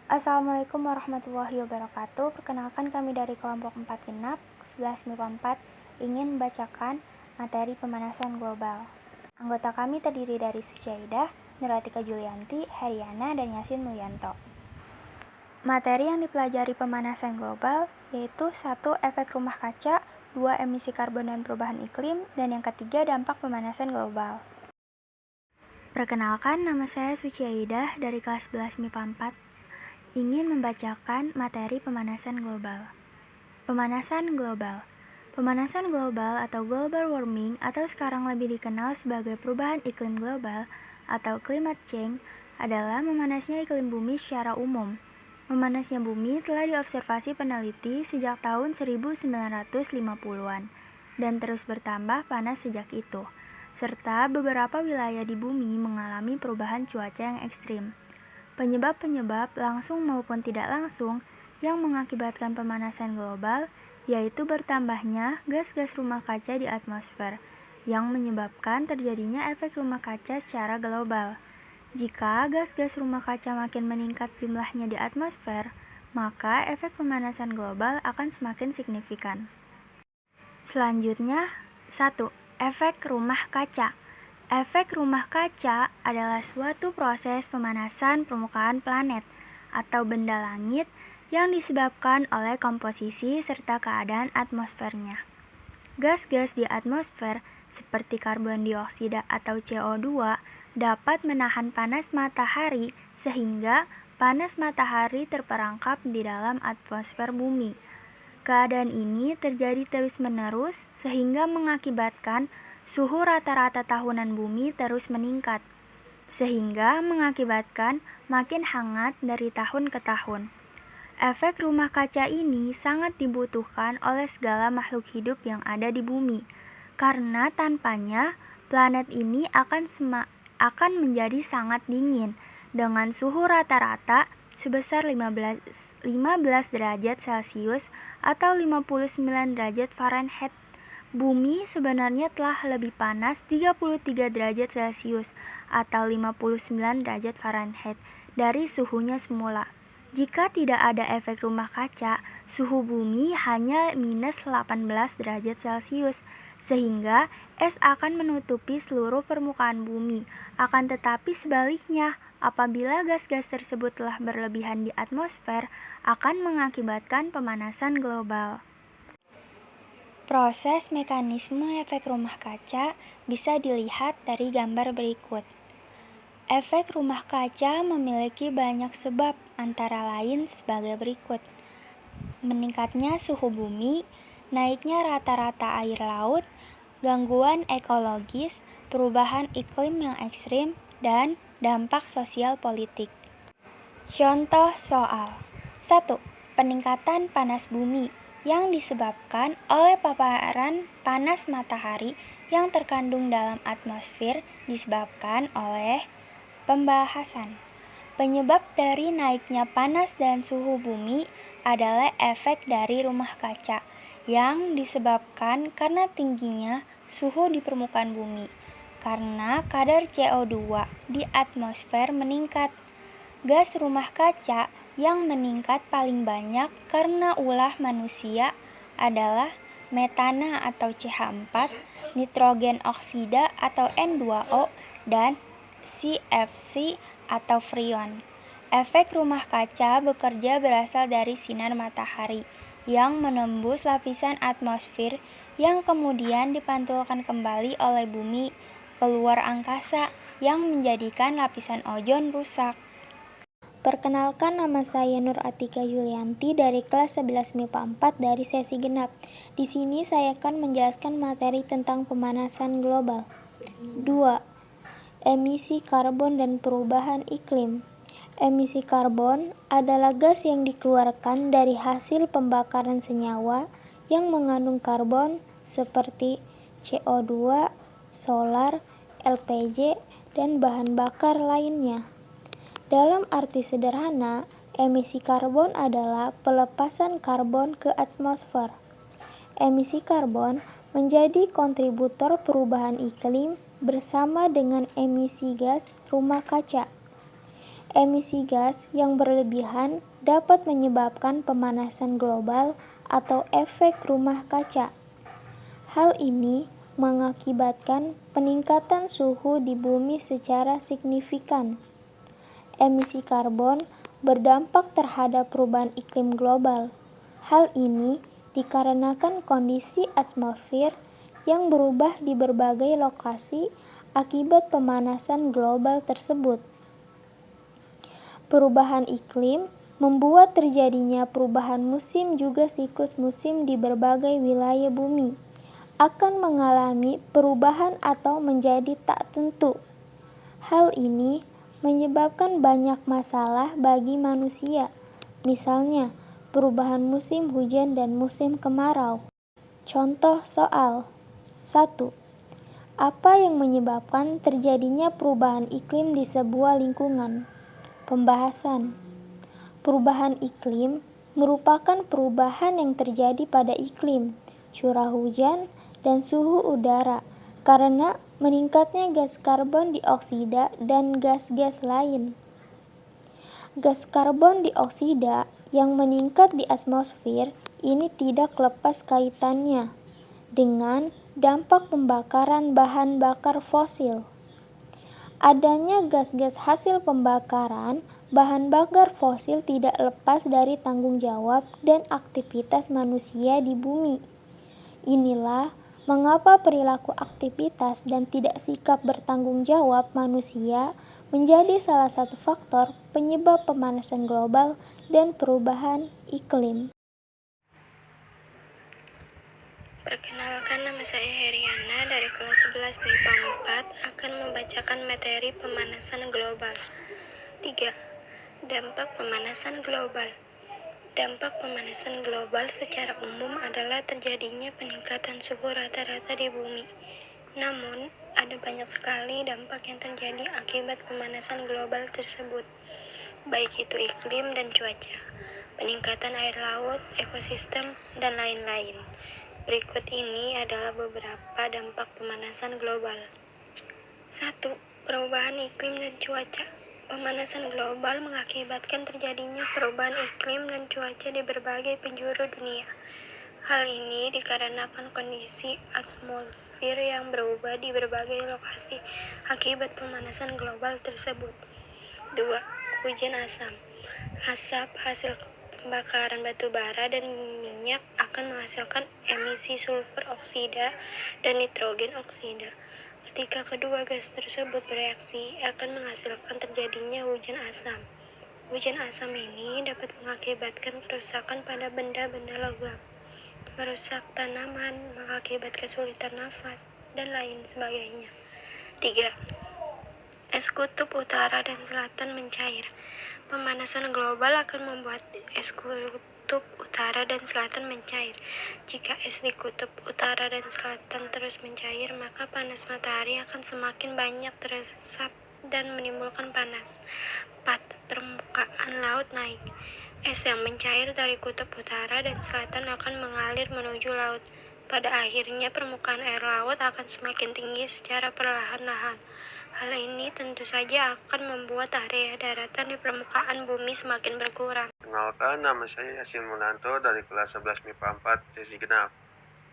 Assalamualaikum warahmatullahi wabarakatuh. Perkenalkan kami dari kelompok 4 genap 11 MIPA 4 ingin membacakan materi pemanasan global. Anggota kami terdiri dari Suci Aidah, Nuratika Julianti, Heriana, dan Yasin Mulyanto. Materi yang dipelajari pemanasan global yaitu 1. Efek rumah kaca, 2. Emisi karbon dan perubahan iklim, dan yang ketiga dampak pemanasan global. Perkenalkan, nama saya Suci Aidah dari kelas 11 MIPA 4 ingin membacakan materi pemanasan global. Pemanasan global. Pemanasan global atau global warming atau sekarang lebih dikenal sebagai perubahan iklim global atau climate change adalah memanasnya iklim bumi secara umum. Memanasnya bumi telah diobservasi peneliti sejak tahun 1950-an dan terus bertambah panas sejak itu, serta beberapa wilayah di bumi mengalami perubahan cuaca yang ekstrim. Penyebab-penyebab langsung maupun tidak langsung yang mengakibatkan pemanasan global yaitu bertambahnya gas-gas rumah kaca di atmosfer yang menyebabkan terjadinya efek rumah kaca secara global. Jika gas-gas rumah kaca makin meningkat jumlahnya di atmosfer, maka efek pemanasan global akan semakin signifikan. Selanjutnya, 1. Efek rumah kaca. Efek rumah kaca adalah suatu proses pemanasan permukaan planet atau benda langit yang disebabkan oleh komposisi serta keadaan atmosfernya. Gas-gas di atmosfer seperti karbon dioksida atau CO2 dapat menahan panas matahari sehingga panas matahari terperangkap di dalam atmosfer bumi. Keadaan ini terjadi terus-menerus sehingga mengakibatkan suhu rata-rata tahunan bumi terus meningkat, sehingga mengakibatkan makin hangat dari tahun ke tahun. Efek rumah kaca ini sangat dibutuhkan oleh segala makhluk hidup yang ada di bumi, karena tanpanya planet ini akan menjadi sangat dingin dengan suhu rata-rata sebesar 15 derajat Celcius atau 59 derajat Fahrenheit. Bumi sebenarnya telah lebih panas 33 derajat Celcius atau 59 derajat Fahrenheit dari suhunya semula. Jika tidak ada efek rumah kaca, suhu bumi hanya minus 18 derajat Celcius, sehingga es akan menutupi seluruh permukaan bumi. Akan tetapi sebaliknya, apabila gas-gas tersebut telah berlebihan di atmosfer, akan mengakibatkan pemanasan global. Proses mekanisme efek rumah kaca bisa dilihat dari gambar berikut. Efek rumah kaca memiliki banyak sebab, antara lain sebagai berikut. Meningkatnya suhu bumi, naiknya rata-rata air laut, gangguan ekologis, perubahan iklim yang ekstrim, dan dampak sosial politik. Contoh soal 1. Peningkatan panas bumi yang disebabkan oleh paparan panas matahari yang terkandung dalam atmosfer disebabkan oleh pembahasan. Penyebab dari naiknya panas dan suhu bumi adalah efek dari rumah kaca yang disebabkan karena tingginya suhu di permukaan bumi, karena kadar CO2 di atmosfer meningkat. Gas rumah kaca yang meningkat paling banyak karena ulah manusia adalah metana atau CH4, nitrogen oksida atau N2O, dan CFC atau freon. Efek rumah kaca bekerja berasal dari sinar matahari yang menembus lapisan atmosfer yang kemudian dipantulkan kembali oleh bumi keluar angkasa yang menjadikan lapisan ozon rusak. Perkenalkan, nama saya Nuratika Julianti dari kelas 11 MIPA 4 dari sesi genap. Di sini saya akan menjelaskan materi tentang pemanasan global. 2. Emisi karbon dan perubahan iklim. Emisi karbon adalah gas yang dikeluarkan dari hasil pembakaran senyawa yang mengandung karbon seperti CO2, solar, LPG, dan bahan bakar lainnya. Dalam arti sederhana, emisi karbon adalah pelepasan karbon ke atmosfer. Emisi karbon menjadi kontributor perubahan iklim bersama dengan emisi gas rumah kaca. Emisi gas yang berlebihan dapat menyebabkan pemanasan global atau efek rumah kaca. Hal ini mengakibatkan peningkatan suhu di bumi secara signifikan. Emisi karbon berdampak terhadap perubahan iklim global. Hal ini dikarenakan kondisi atmosfer yang berubah di berbagai lokasi akibat pemanasan global tersebut. Perubahan iklim membuat terjadinya perubahan musim, juga siklus musim di berbagai wilayah bumi akan mengalami perubahan atau menjadi tak tentu. Hal ini menyebabkan banyak masalah bagi manusia, misalnya perubahan musim hujan dan musim kemarau. Contoh soal 1. Apa yang menyebabkan terjadinya perubahan iklim di sebuah lingkungan? Pembahasan. Perubahan iklim merupakan perubahan yang terjadi pada iklim, curah hujan, dan suhu udara karena meningkatnya gas karbon dioksida dan gas-gas lain. Gas karbon dioksida yang meningkat di atmosfer ini tidak lepas kaitannya dengan dampak pembakaran bahan bakar fosil. Adanya gas-gas hasil pembakaran bahan bakar fosil tidak lepas dari tanggung jawab dan aktivitas manusia di bumi. Inilah mengapa perilaku aktivitas dan tidak sikap bertanggung jawab manusia menjadi salah satu faktor penyebab pemanasan global dan perubahan iklim. Perkenalkan, nama saya Heriana dari kelas 11 MIPA 4 akan membacakan materi pemanasan global. 3. Dampak pemanasan global. Dampak pemanasan global secara umum adalah terjadinya peningkatan suhu rata-rata di bumi. Namun, ada banyak sekali dampak yang terjadi akibat pemanasan global tersebut, baik itu iklim dan cuaca, peningkatan air laut, ekosistem, dan lain-lain. Berikut ini adalah beberapa dampak pemanasan global. 1. Perubahan iklim dan cuaca. Pemanasan global mengakibatkan terjadinya perubahan iklim dan cuaca di berbagai penjuru dunia. Hal ini dikarenakan kondisi atmosfer yang berubah di berbagai lokasi akibat pemanasan global tersebut. 2. Hujan asam. Asap hasil pembakaran batu bara dan minyak akan menghasilkan emisi sulfur oksida dan nitrogen oksida. Ketika kedua gas tersebut bereaksi, akan menghasilkan terjadinya hujan asam. Hujan asam ini dapat mengakibatkan kerusakan pada benda-benda logam, merusak tanaman, mengakibatkan kesulitan nafas, dan lain sebagainya. 3. Es kutub utara dan selatan mencair. Pemanasan global akan membuat es kutub utara dan selatan mencair. Jika es di kutub utara dan selatan terus mencair, maka panas matahari akan semakin banyak teresap dan menimbulkan panas. 4. Permukaan laut naik. Es yang mencair dari kutub utara dan selatan akan mengalir menuju laut. Pada akhirnya, permukaan air laut akan semakin tinggi secara perlahan-lahan. Hal ini tentu saja akan membuat area daratan di permukaan bumi semakin berkurang. Kenalkan, nama saya Yasin Munanto dari kelas 11 MIPA 4 sesi genap.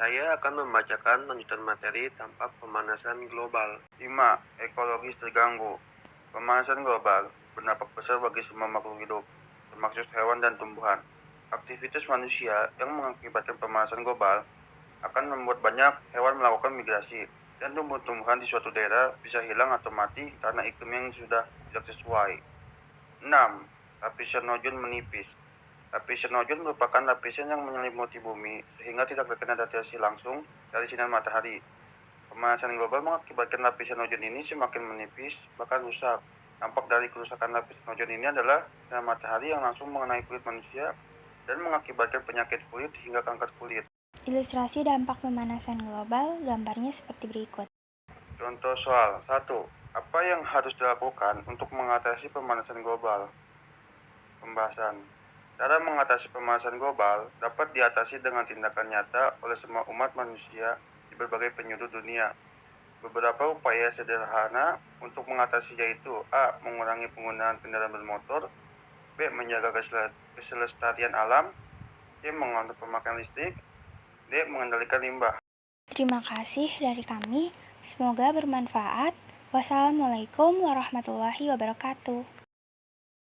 Saya akan membacakan lanjutan materi dampak pemanasan global. 5. Ekologis terganggu. Pemanasan global berdampak besar bagi semua makhluk hidup, termasuk hewan dan tumbuhan. Aktivitas manusia yang mengakibatkan pemanasan global akan membuat banyak hewan melakukan migrasi, dan tumbuh-tumbuhan di suatu daerah bisa hilang atau mati karena iklim yang sudah tidak sesuai. 6. Lapisan ozon menipis. Lapisan ozon merupakan lapisan yang menyelimuti bumi sehingga tidak terkena radiasi langsung dari sinar matahari. Pemanasan global mengakibatkan lapisan ozon ini semakin menipis, bahkan rusak. Dampak dari kerusakan lapisan ozon ini adalah sinar matahari yang langsung mengenai kulit manusia dan mengakibatkan penyakit kulit hingga kanker kulit. Ilustrasi dampak pemanasan global, gambarnya seperti berikut. Contoh soal 1. Apa yang harus dilakukan untuk mengatasi pemanasan global? Pembahasan. Cara mengatasi pemanasan global dapat diatasi dengan tindakan nyata oleh semua umat manusia di berbagai penjuru dunia. Beberapa upaya sederhana untuk mengatasi yaitu A. Mengurangi penggunaan kendaraan bermotor, B. Menjaga keselestarian alam, C. Mengontrol pemakaian listrik, D. Mengendalikan limbah. Terima kasih dari kami. Semoga bermanfaat. Wassalamualaikum warahmatullahi wabarakatuh.